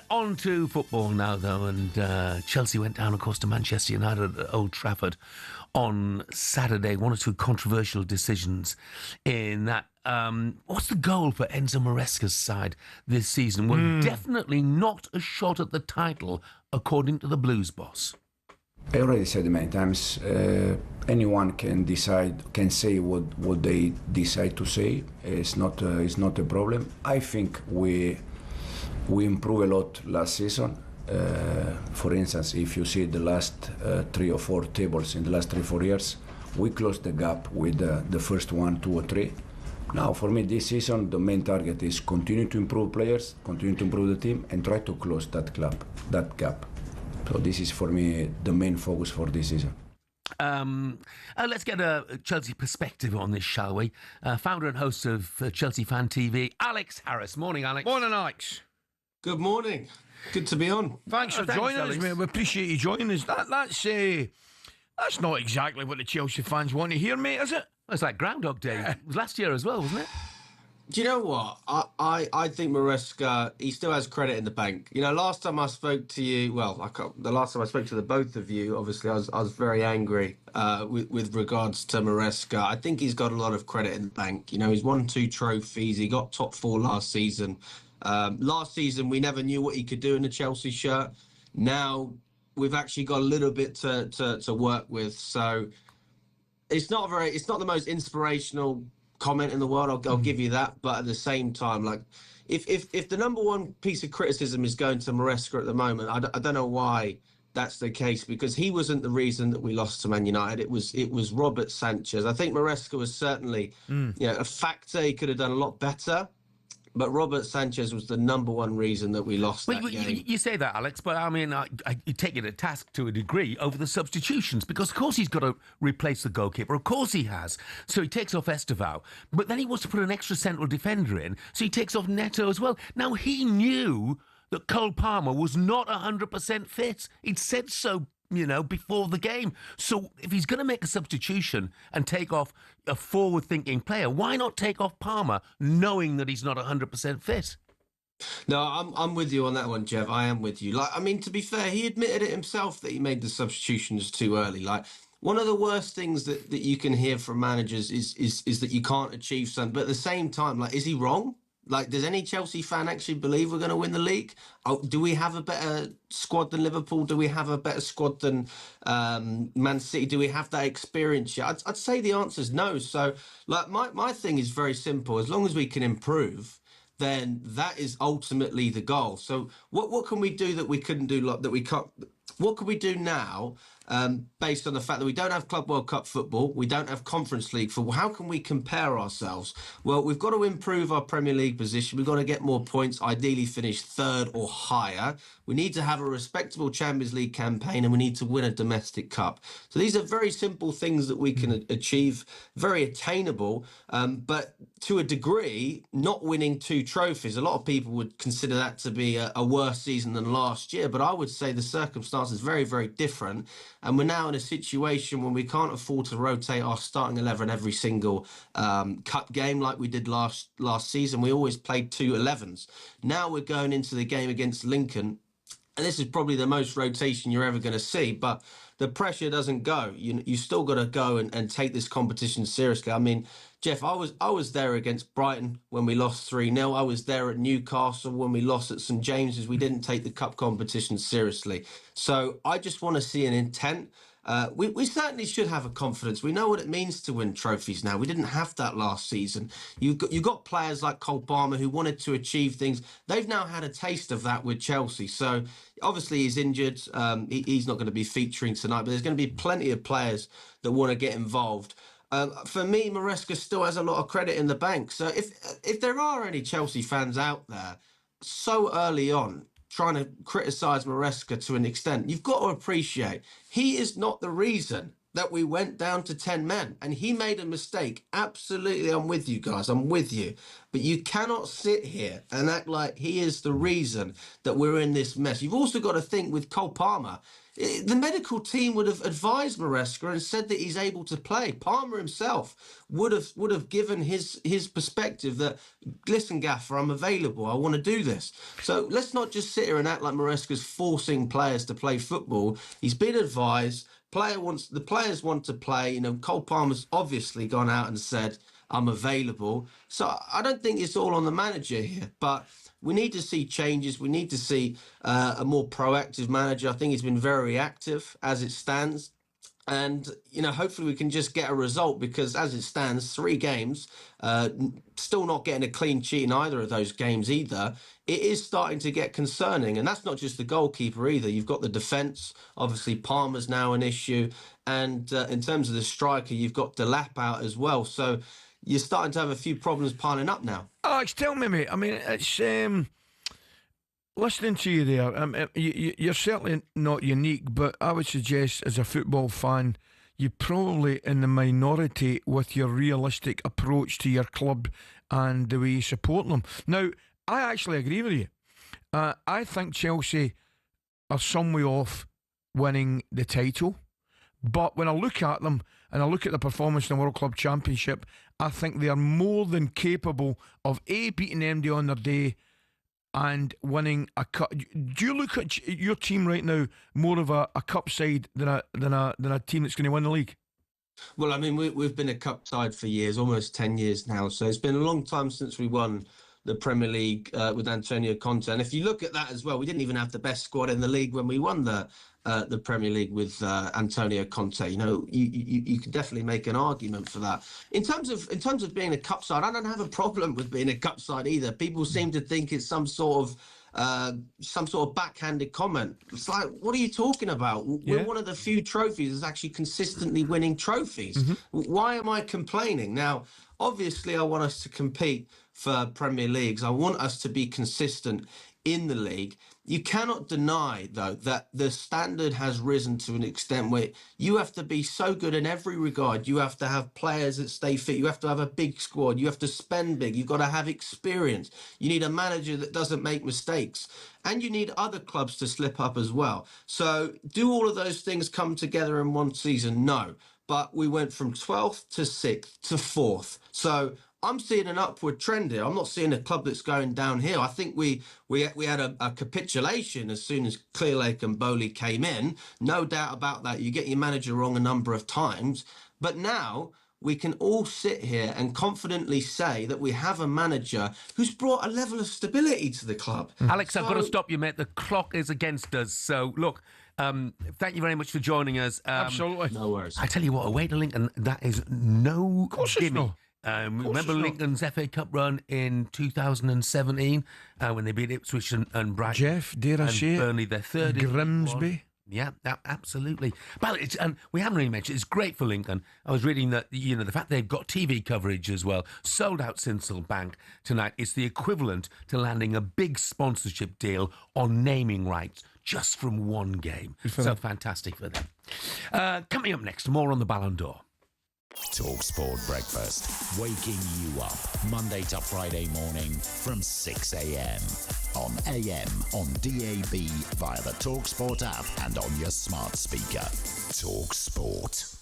On to football now, though, and Chelsea went down, of course, to Manchester United at Old Trafford on Saturday. One or two controversial decisions in that. What's the goal for Enzo Maresca's side this season? Well, definitely not a shot at the title, according to the Blues boss. I already said many times, anyone can say what they decide to say. It's not a problem. I think we improved a lot last season. For instance, if you see the last 3 or 4 tables in the last 3-4 years, we closed the gap with the first 1, 2 or 3. Now, for me, this season, the main target is continue to improve players, continue to improve the team, and try to close that gap. So this is, for me, the main focus for this season. Let's get a Chelsea perspective on this, shall we? Founder and host of Chelsea Fan TV, Alex Harris. Morning, Alex. Morning, Alex. Good morning. Good to be on. Thanks for joining us, mate. We appreciate you joining us. That's not exactly what the Chelsea fans want to hear, mate, is it? It's like Groundhog Day. It was last year as well, wasn't it? Do you know what? I think Moresca, he still has credit in the bank. You know, last time I spoke to you, the last time I spoke to the both of you, obviously I was very angry with regards to Moresca. I think he's got a lot of credit in the bank. You know, he's won 2 trophies. He got top 4 last season. Last season, we never knew what he could do in the Chelsea shirt. Now we've actually got a little bit to work with. So it's not the most inspirational comment in the world. I'll give you that. But at the same time, like if the number one piece of criticism is going to Maresca at the moment, I don't know why that's the case, because he wasn't the reason that we lost to Man United. It was Robert Sanchez. I think Maresca was certainly a factor. He could have done a lot better. But Robert Sanchez was the number one reason that we lost that game. You say that, Alex, but I mean, you take it to task to a degree over the substitutions, because of course he's got to replace the goalkeeper. Of course he has. So he takes off Esteval, but then he wants to put an extra central defender in, so he takes off Neto as well. Now, he knew that Cole Palmer was not 100% fit. He'd said so, before the game. So if he's going to make a substitution and take off a forward-thinking player, why not take off Palmer knowing that he's not 100% fit? No, I'm with you on that one, Jeff. I am with you. To be fair, he admitted it himself that he made the substitutions too early. One of the worst things that you can hear from managers is that you can't achieve something. But at the same time, is he wrong? Does any Chelsea fan actually believe we're going to win the league? Do we have a better squad than Liverpool? Do we have a better squad than Man City? Do we have that experience yet? I'd say the answer is no. So, my thing is very simple. As long as we can improve, then that is ultimately the goal. So, what can we do that we couldn't do? That we can't. What can we do now, based on the fact that we don't have Club World Cup football, we don't have Conference League football? How can we compare ourselves? Well, we've got to improve our Premier League position. We've got to get more points, ideally finish 3rd or higher. We need to have a respectable Champions League campaign, and we need to win a domestic cup. So these are very simple things that we can achieve, very attainable, but to a degree, not winning 2 trophies. A lot of people would consider that to be a worse season than last year, but I would say the circumstances is very, very different. And we're now in a situation when we can't afford to rotate our starting 11 every single cup game like we did last season. We always played 2 11s. Now we're going into the game against Lincoln, and this is probably the most rotation you're ever going to see, but the pressure doesn't go. You still got to go and take this competition seriously. I mean, Jeff, I was there against Brighton when we lost 3-0. I was there at Newcastle when we lost at St James's. We didn't take the cup competition seriously. So I just want to see an intent. We certainly should have a confidence. We know what it means to win trophies now. We didn't have that last season. You got players like Cole Palmer who wanted to achieve things. They've now had a taste of that with Chelsea. So obviously he's injured. He's not going to be featuring tonight, but there's going to be plenty of players that want to get involved. For me, Moresca still has a lot of credit in the bank. So if there are any Chelsea fans out there so early on trying to criticise Moresca to an extent, you've got to appreciate he is not the reason that we went down to 10 men, and he made a mistake. Absolutely, I'm with you guys. I'm with you. But you cannot sit here and act like he is the reason that we're in this mess. You've also got to think with Cole Palmer. The medical team would have advised Maresca and said that he's able to play. Palmer himself would have given his perspective that, listen, Gaffer, I'm available. I want to do this. So let's not just sit here and act like Maresca's forcing players to play football. He's been advised. The players want to play. Cole Palmer's obviously gone out and said, I'm available. So I don't think it's all on the manager here, but we need to see changes. We need to see a more proactive manager. I think he's been very active as it stands. And, hopefully we can just get a result, because as it stands, 3 games, still not getting a clean sheet in either of those games either. It is starting to get concerning. And that's not just the goalkeeper either. You've got the defence. Obviously, Palmer's now an issue. And in terms of the striker, you've got Delap out as well. So you're starting to have a few problems piling up now. Alex, tell me, mate. I mean, it's listening to you there. You're certainly not unique, but I would suggest, as a football fan, you're probably in the minority with your realistic approach to your club and the way you support them. Now, I actually agree with you. I think Chelsea are some way off winning the title. But when I look at them and I look at the performance in the World Club Championship, I think they are more than capable of beating MD on their day and winning a cup. Do you look at your team right now more of a cup side than a team that's going to win the league? Well, I mean, we've been a cup side for years, almost 10 years now. So it's been a long time since we won the Premier League with Antonio Conte. And if you look at that as well, we didn't even have the best squad in the league when we won the Premier League with Antonio Conte. You can definitely make an argument for that. In terms of being a cup side, I don't have a problem with being a cup side either. People seem to think it's some sort of backhanded comment. It's like, what are you talking about? We're one of the few trophies that's actually consistently winning trophies. Why am I complaining? Now, obviously, I want us to compete for Premier Leagues. I want us to be consistent in the league. You cannot deny, though, that the standard has risen to an extent where you have to be so good in every regard. You have to have players that stay fit. You have to have a big squad. You have to spend big. You've got to have experience. You need a manager that doesn't make mistakes. And you need other clubs to slip up as well. So do all of those things come together in one season? No. But we went from 12th to 6th to 4th. So I'm seeing an upward trend here. I'm not seeing a club that's going downhill. I think we had a capitulation as soon as Clearlake and Bowley came in. No doubt about that. You get your manager wrong a number of times. But now we can all sit here and confidently say that we have a manager who's brought a level of stability to the club. Alex, I've got to stop you, mate. The clock is against us. So, look, thank you very much for joining us. Absolutely. No worries. I tell you what, away to Lincoln, that is no gimme. not. Remember Lincoln's FA Cup run in 2017 when they beat Ipswich and Brighton? Jeff, dare I say it? Burnley, their third. Grimsby. Yeah, absolutely. But and we haven't really mentioned, it's great for Lincoln. I was reading that, the fact they've got TV coverage as well, sold out Sinsel Bank tonight. It's the equivalent to landing a big sponsorship deal on naming rights just from one game. So fantastic for them. Coming up next, more on the Ballon d'Or. talkSPORT Breakfast, waking you up Monday to Friday morning from 6 a.m. on AM, on DAB, via the talkSPORT app and on your smart speaker. talkSPORT.